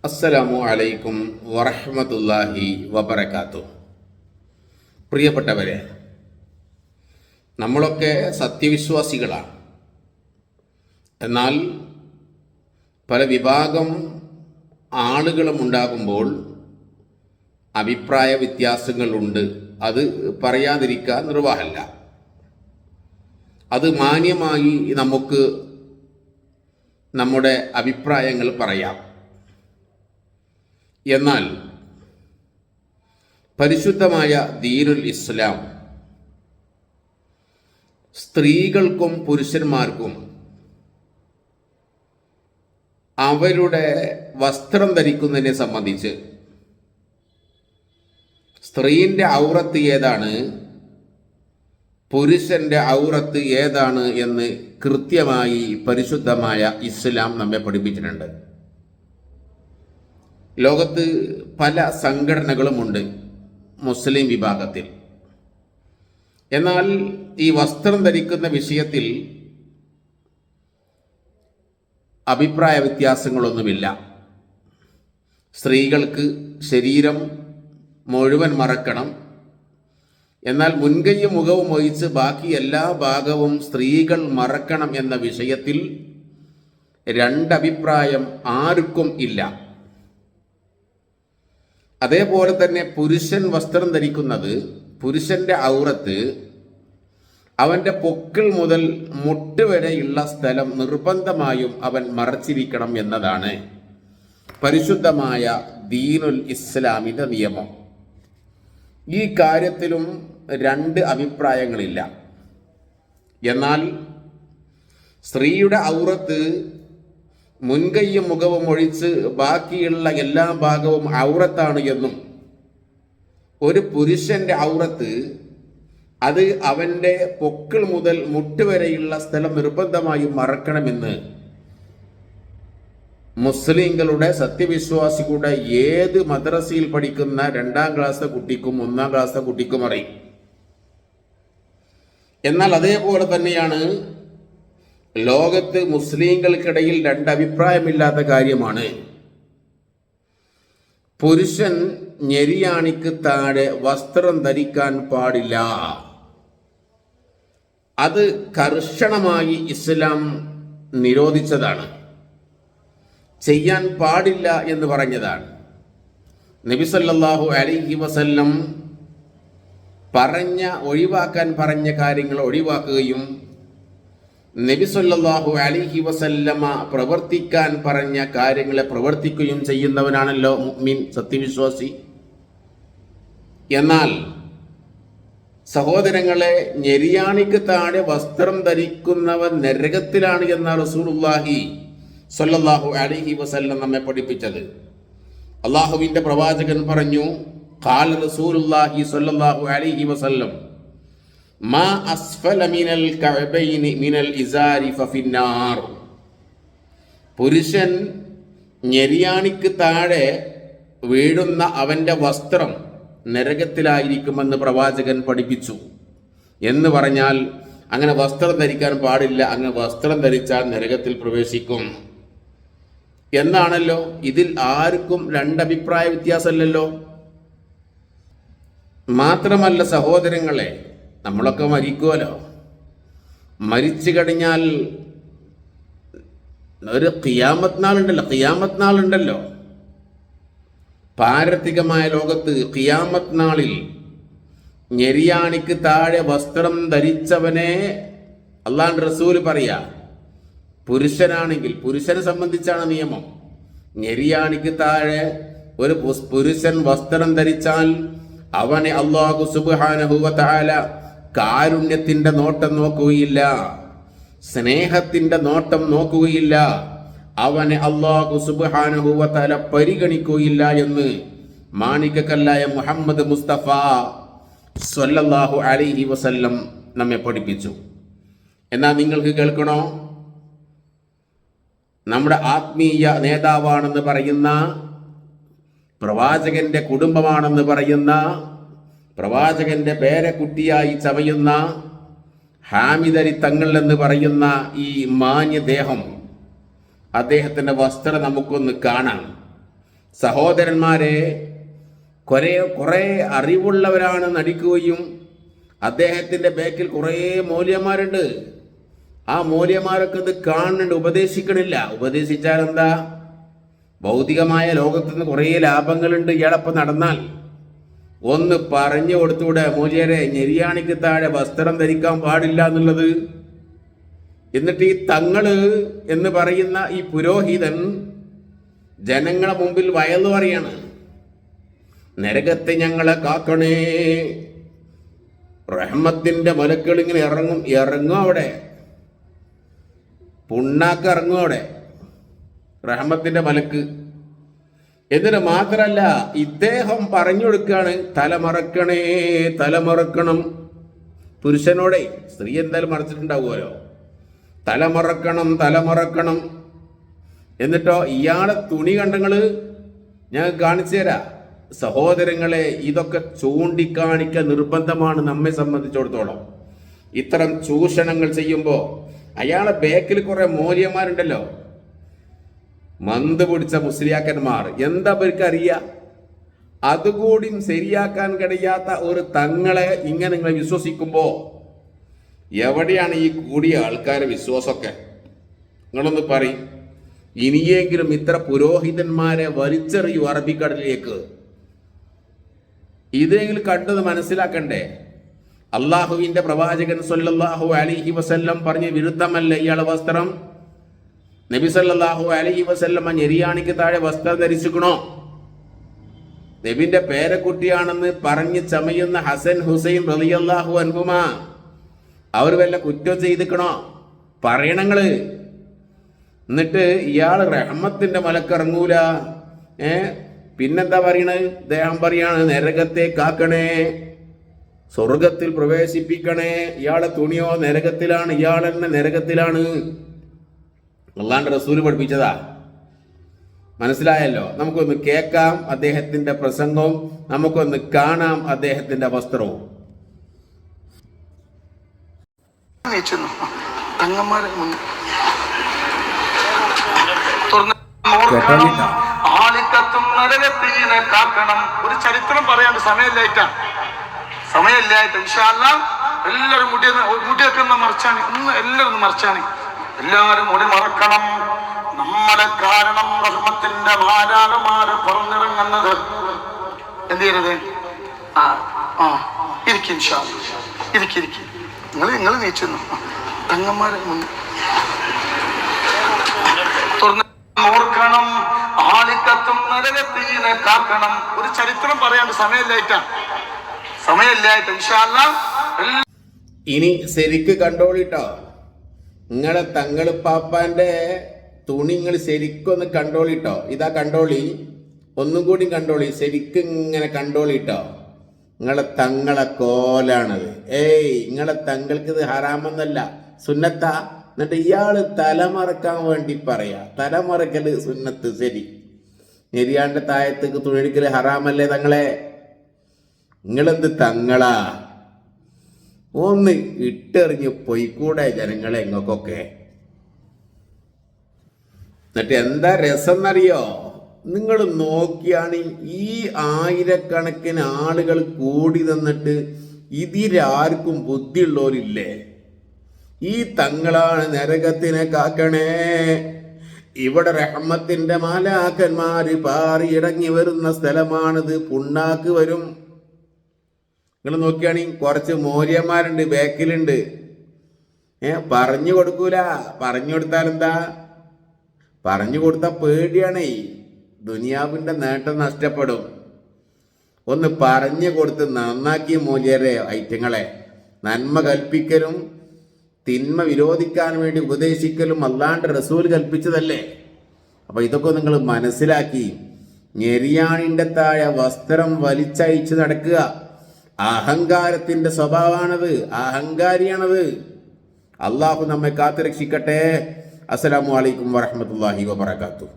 അസ്സലാമു അലൈക്കും വറഹ്മത്തുള്ളാഹി വബറകാതുഹു. പ്രിയപ്പെട്ടവരെ, നമ്മളൊക്കെ സത്യവിശ്വാസികളാണ്. എന്നാൽ പല വിഭാഗം ആളുകളും ഉണ്ടാകുമ്പോൾ അഭിപ്രായ വ്യത്യാസങ്ങളുണ്ട്. അത് പറയാതിരിക്കാൻ നിർവാഹമല്ല. അത് മാന്യമായി നമുക്ക് നമ്മുടെ അഭിപ്രായങ്ങൾ പറയാം. എന്നാൽ പരിശുദ്ധമായ ദീനുൽ ഇസ്ലാം സ്ത്രീകൾക്കും പുരുഷന്മാർക്കും അവരുടെ വസ്ത്രം ധരിക്കുന്നതിനെ സംബന്ധിച്ച് സ്ത്രീൻ്റെ ഔറത്ത് ഏതാണ്, പുരുഷൻ്റെ ഔറത്ത് ഏതാണ് എന്ന് കൃത്യമായി പരിശുദ്ധമായ ഇസ്ലാം നമ്മെ പഠിപ്പിച്ചിട്ടുണ്ട്. ലോകത്ത് പല സംഘടനകളുമുണ്ട് മുസ്ലിം വിഭാഗത്തിൽ. എന്നാൽ ഈ വസ്ത്രം ധരിക്കുന്ന വിഷയത്തിൽ അഭിപ്രായ വ്യത്യാസങ്ങളൊന്നുമില്ല. സ്ത്രീകൾക്ക് ശരീരം മുഴുവൻ മറക്കണം, എന്നാൽ മുൻകൈയും മുഖവും ഒഴിച്ച് ബാക്കി എല്ലാ ഭാഗവും സ്ത്രീകൾ മറക്കണം എന്ന വിഷയത്തിൽ രണ്ടഭിപ്രായം ആർക്കും ഇല്ല. അതേപോലെ തന്നെ പുരുഷൻ വസ്ത്രം ധരിക്കുന്നത്, പുരുഷന്റെ ഔറത്ത് അവൻ്റെ പൊക്കിൾ മുതൽ മുട്ട് വരെയുള്ള സ്ഥലം നിർബന്ധമായും അവൻ മറച്ചിരിക്കണം എന്നതാണ് പരിശുദ്ധമായ ദീനുൽ ഇസ്ലാമിൻ്റെ നിയമം. ഈ കാര്യത്തിലും രണ്ട് അഭിപ്രായങ്ങളില്ല. എന്നാൽ സ്ത്രീയുടെ ഔറത്ത് മുൻകൈയും മുഖവും ഒഴിച്ച് ബാക്കിയുള്ള എല്ലാ ഭാഗവും ഔറത്താണ് എന്നും, ഒരു പുരുഷന്റെ ഔറത്ത് അത് അവൻ്റെ പൊക്കിൾ മുതൽ മുട്ട് വരെയുള്ള സ്ഥലം നിർബന്ധമായും മറക്കണമെന്ന് മുസ്ലിങ്ങളുടെ സത്യവിശ്വാസികളുടെ ഏത് മദ്രസയിൽ പഠിക്കുന്ന 2ാം ക്ലാസ് കുട്ടിക്കും 1ാം ക്ലാസ് കുട്ടിക്കും അറിയും. എന്നാൽ അതേപോലെ തന്നെയാണ് ലോകത്ത് മുസ്ലിങ്ങൾക്കിടയിൽ രണ്ടഭിപ്രായമില്ലാത്ത കാര്യമാണ് പുരുഷൻ ഞെരിയാണിക്ക് താഴെ വസ്ത്രം ധരിക്കാൻ പാടില്ല. അത് കർശനമായി ഇസ്ലാം നിരോധിച്ചതാണ്, ചെയ്യാൻ പാടില്ല എന്ന് പറഞ്ഞതാണ്. നബി സല്ലല്ലാഹു അലൈഹി വസല്ലം ഒഴിവാക്കാൻ പറഞ്ഞ കാര്യങ്ങൾ ഒഴിവാക്കുകയും നബി സല്ലല്ലാഹു അലൈഹി വസല്ലമ പ്രവർത്തിക്കാൻ പറഞ്ഞ കാര്യങ്ങളെ പ്രവർത്തിക്കുകയും ചെയ്യുന്നവനാണല്ലോ മുഅ്മിൻ, സത്യവിശ്വാസി. എന്നാൽ സഹോദരങ്ങളെ, ഞെരിയാണിക്ക് താഴെ വസ്ത്രം ധരിക്കുന്നവൻ നരകത്തിലാണ് എന്ന റസൂലുള്ളാഹി സല്ലല്ലാഹു അലൈഹി വസല്ലം നമ്മെ പഠിപ്പിച്ചത്. അള്ളാഹുവിൻ്റെ പ്രവാചകൻ പറഞ്ഞു, ഖാല റസൂലുള്ളാഹി സ്വല്ലല്ലാഹു അലൈഹി വസല്ലം മാ അസ്ഫല മിനൽ കഅബൈനി മിനൽ ഇസാരി ഫഫിന്നാർ. പുരുഷൻ ഞെരിയാണിക്ക് താഴെ വീഴുന്ന അവൻ്റെ വസ്ത്രം നരകത്തിലായിരിക്കുമെന്ന് പ്രവാചകൻ പഠിപ്പിച്ചു. എന്ന് പറഞ്ഞാൽ അങ്ങനെ വസ്ത്രം ധരിക്കാൻ പാടില്ല, അങ്ങനെ വസ്ത്രം ധരിച്ചാൽ നരകത്തിൽ പ്രവേശിക്കും എന്നാണല്ലോ. ഇതിൽ ആർക്കും രണ്ടഭിപ്രായ വ്യത്യാസമല്ലല്ലോ. മാത്രമല്ല സഹോദരങ്ങളെ, നമ്മളൊക്കെ മരിക്കുമല്ലോ. മരിച്ചു കഴിഞ്ഞാൽ ഒരു ഖിയാമത്ത് നാളുണ്ടല്ലോ. പാരത്രികമായ ലോകത്ത് ഖിയാമത്ത് നാളിൽ ഞെരിയാണിക്ക് താഴെ വസ്ത്രം ധരിച്ചവനെ അല്ലാഹുവിൻ്റെ റസൂൽ പറയാ, പുരുഷനാണെങ്കിൽ, പുരുഷനെ സംബന്ധിച്ചാണ് നിയമം, ഞെരിയാണിക്ക് താഴെ ഒരു പുരുഷൻ വസ്ത്രം ധരിച്ചാൽ അവനെ അല്ലാഹു സുബ്ഹാനഹു വ തആല കാരുണ്യത്തിന്റെ നോട്ടം നോക്കുകയില്ല, സ്നേഹത്തിന്റെ നോട്ടം നോക്കുകയില്ല, അവനെ അല്ലാഹു സുബ്ഹാനഹു വ തആല പരിഗണിക്കുകയില്ല എന്ന് മാണികക്കല്ലായ മുഹമ്മദ് മുസ്തഫ സ്വല്ലല്ലാഹു അലൈഹി വസല്ലം നമ്മെ പഠിപ്പിച്ചു. എന്നാൽ നിങ്ങൾക്ക് കേൾക്കണോ, നമ്മുടെ ആത്മീയ നേതാവാണെന്ന് പറയുന്ന, പ്രവാചകന്റെ കുടുംബമാണെന്ന് പറയുന്ന, പ്രവാചകന്റെ പേരക്കുട്ടിയായി ചമയുന്ന ഹാമിദരി തങ്ങൾ എന്ന് പറയുന്ന ഈ മാന്യദേഹം, അദ്ദേഹത്തിൻ്റെ വസ്ത്രം നമുക്കൊന്ന് കാണാം. സഹോദരന്മാരെ, കുറേ അറിവുള്ളവരാണ് നടിക്കുകയും അദ്ദേഹത്തിൻ്റെ ബാക്കിൽ കുറേ മൂല്യന്മാരുണ്ട്. ആ മൂല്യന്മാരൊക്കെ ഇത് കാണുന്നുണ്ട്, ഉപദേശിക്കണില്ല. ഉപദേശിച്ചാൽ എന്താ? ഭൗതികമായ ലോകത്ത് നിന്ന് കുറേ ലാഭങ്ങളുണ്ട് ഇയാളപ്പം നടന്നാൽ. ഒന്ന് പറഞ്ഞു കൊടുത്തൂടെ, മൂല്യരെ ഞെരിയാണിക്ക് താഴെ വസ്ത്രം ധരിക്കാൻ പാടില്ല എന്നുള്ളത്. എന്നിട്ട് ഈ തങ്ങള് എന്ന് പറയുന്ന ഈ പുരോഹിതൻ ജനങ്ങളെ മുമ്പിൽ വയലു പറയാണ്, നരകത്തെ ഞങ്ങളെ കാക്കണേ. റഹ്മത്തിന്റെ മലക്കുകൾ ഇങ്ങനെ ഇറങ്ങും അവിടെ, പുണ്ണാക്ക് ഇറങ്ങും അവിടെ റഹ്മത്തിന്റെ മലക്ക്. എന്നിട്ട് മാത്രല്ല, ഇദ്ദേഹം പറഞ്ഞു കൊടുക്കുകയാണ്, തലമറക്കണേ, തലമറക്കണം. പുരുഷനോടെ, സ്ത്രീ എന്തായാലും മറച്ചിട്ടുണ്ടാവുമല്ലോ, തലമറക്കണം, തലമറക്കണം. എന്നിട്ടോ ഇയാളെ തുണി കണ്ടങ്ങള് ഞാൻ കാണിച്ചു തരാം. സഹോദരങ്ങളെ, ഇതൊക്കെ ചൂണ്ടിക്കാണിക്കാൻ നിർബന്ധമാണ് നമ്മെ സംബന്ധിച്ചിടത്തോളം. ഇത്തരം ചൂഷണങ്ങൾ ചെയ്യുമ്പോൾ അയാളെ ബാക്കിൽ കുറെ മൂല്യന്മാരുണ്ടല്ലോ, മന്ത് പിടിച്ച മുസ്ലിയാക്കന്മാർ. എന്താ അവർക്കറിയാം? അതുകൂടി ശരിയാക്കാൻ കഴിയാത്ത ഒരു തങ്ങളെ ഇങ്ങനെ നിങ്ങൾ വിശ്വസിക്കുമ്പോ എവിടെയാണ് ഈ കൂടിയ ആൾക്കാരെ വിശ്വാസമൊക്കെ? നിങ്ങളൊന്ന് പറയും. ഇനിയെങ്കിലും ഇത്ര പുരോഹിതന്മാരെ വലിച്ചെറിയൂ അറബിക്കടലിലേക്ക്. ഇതെങ്കിലും കണ്ടത് മനസ്സിലാക്കണ്ടേ? അള്ളാഹുവിന്റെ പ്രവാചകൻ സല്ലല്ലാഹു അലൈഹി വസല്ലം പറഞ്ഞ വിരുദ്ധമല്ല ഇയാളെ വസ്ത്രം. നബി സല്ലല്ലാഹു അലൈഹി വസല്ലം ഞെരിയാണിക്ക് താഴെ വസ്ത്രം ധരിച്ചിക്കണോ? നബിന്റെ പേരക്കുട്ടിയാണെന്ന് പറഞ്ഞ് ചമയുന്ന ഹസൻ ഹുസൈൻ റളിയല്ലാഹു അൻഹുമാ അവർ വല്ല കുറ്റം ചെയ്തിക്കണോ? പറയണങ്ങള്. എന്നിട്ട് ഇയാൾ റഹ്മത്തിന്റെ മലക്കിറങ്ങൂല. പിന്നെന്താ പറയണത്? അദ്ദേഹം പറയാണ്, നരകത്തെ കാക്കണേ, സ്വർഗത്തിൽ പ്രവേശിപ്പിക്കണേ. ഇയാളെ തുണിയോ നരകത്തിലാണ്, ഇയാൾ തന്നെ നരകത്തിലാണ്. അള്ളാന്റെ റസൂല് പഠിപ്പിച്ചതാ. മനസ്സിലായല്ലോ? നമുക്കൊന്ന് കേൾക്കാം അദ്ദേഹത്തിന്റെ പ്രസംഗവും, നമുക്കൊന്ന് കാണാം അദ്ദേഹത്തിന്റെ വസ്ത്രവും. ഒരു ചരിത്രം പറയാണ്ട് സമയമില്ലായിട്ട് ഇൻഷാ അല്ലാഹ് എല്ലാവരും മുടിയൊക്കെ മറച്ചാണ്. ഇന്ന് എല്ലാവരും മറച്ചാണ്. എല്ലാവരും മുടി മറക്കണം. നമ്മളെ കാരണം റഹ്മത്തിന്റെ മാലാഖമാര് പുറത്തിറങ്ങുന്നത്. എന്ത് ചെയ്യരുത്? ഇരിക്കും ഇൻഷാ അല്ലാഹ്. ഇരിക്കും. നിങ്ങൾ നീച്ചു തങ്ങന്മാരെ ഓർക്കണം. ആളിക്കത്തും നരകത്തീനെ കാക്കണം. ഒരു ചരിത്രം പറയാണ്ട് സമയമില്ലായിട്ട് ഇൻഷാ അല്ലാഹ്. ഇനി ശരിക്ക് കണ്ടോളിട്ടോ. നിങ്ങളെ തങ്ങളിപ്പാപ്പാന്റെ തുണി നിങ്ങൾ ശരിക്കൊന്ന് കണ്ടോളിട്ടോ. ഇതാ കണ്ടോളി, ഒന്നും കൂടി കണ്ടോളി, ശരിക്കും ഇങ്ങനെ കണ്ടോളിട്ടോ. നിങ്ങളെ തങ്ങളെ കോലാണത്. നിങ്ങളെ തങ്ങൾക്ക് ഇത് ഹറാമെന്നല്ല, സുന്നത്താ. എന്നിട്ട് ഇയാള് തലമറക്കാൻ വേണ്ടി പറയാ. തലമറക്കല് സുന്നത്ത്, ശരി. നെരിയാണ്ട് താഴത്തേക്ക് തുണിയെടുക്കല് ഹറാമല്ലേ തങ്ങളെ? നിങ്ങളെന്ത് തങ്ങളാ? ഒന്ന് ഇട്ടെറിഞ്ഞ് പൊയ്ക്കൂടെ ജനങ്ങളെ എങ്ങക്കൊക്കെ? എന്നിട്ട് എന്താ രസം എന്നറിയോ? നിങ്ങൾ നോക്കിയാണ് ഈ ആയിരക്കണക്കിന് ആളുകൾ കൂടി നിന്നിട്ട് ഇതിലാർക്കും ബുദ്ധിയുള്ളവരില്ലേ? ഈ തങ്ങളാണ് നരകത്തിനെ കാക്കണേ. ഇവിടെ റഹ്മത്തിന്റെ മാലാഖന്മാര് പാറി ഇറങ്ങി വരുന്ന സ്ഥലമാണിത്. പുണ്ണാക്ക് വരും. നിങ്ങൾ നോക്കിയാണ്, കുറച്ച് മോര്യന്മാരുണ്ട് ബാക്കിലുണ്ട്. പറഞ്ഞു കൊടുക്കൂല. പറഞ്ഞു കൊടുത്താൽ എന്താ? പറഞ്ഞു കൊടുത്താൽ പേടിയാണേ, ദുനിയാവിന്റെ നേട്ടം നഷ്ടപ്പെടും. ഒന്ന് പറഞ്ഞു കൊടുത്ത് നന്നാക്കിയ മൂല്യരെ ഐറ്റങ്ങളെ. നന്മ കൽപ്പിക്കലും തിന്മ വിരോധിക്കാൻ വേണ്ടി ഉപദേശിക്കലും അല്ലാണ്ട് റസൂൽ കൽപ്പിച്ചതല്ലേ? അപ്പൊ ഇതൊക്കെ നിങ്ങൾ മനസ്സിലാക്കി ഞെരിയാണിന്റെ താഴെ വസ്ത്രം വലിച്ചയച്ച് നടക്കുക. അഹങ്കാരത്തിന്റെ സ്വഭാവമാണത്, അഹങ്കാരിയാണത്. അള്ളാഹു നമ്മെ കാത്തുരക്ഷിക്കട്ടെ. അസ്സലാമു അലൈക്കും വറഹ്മത്തുള്ളാഹി വബറകാതുഹു.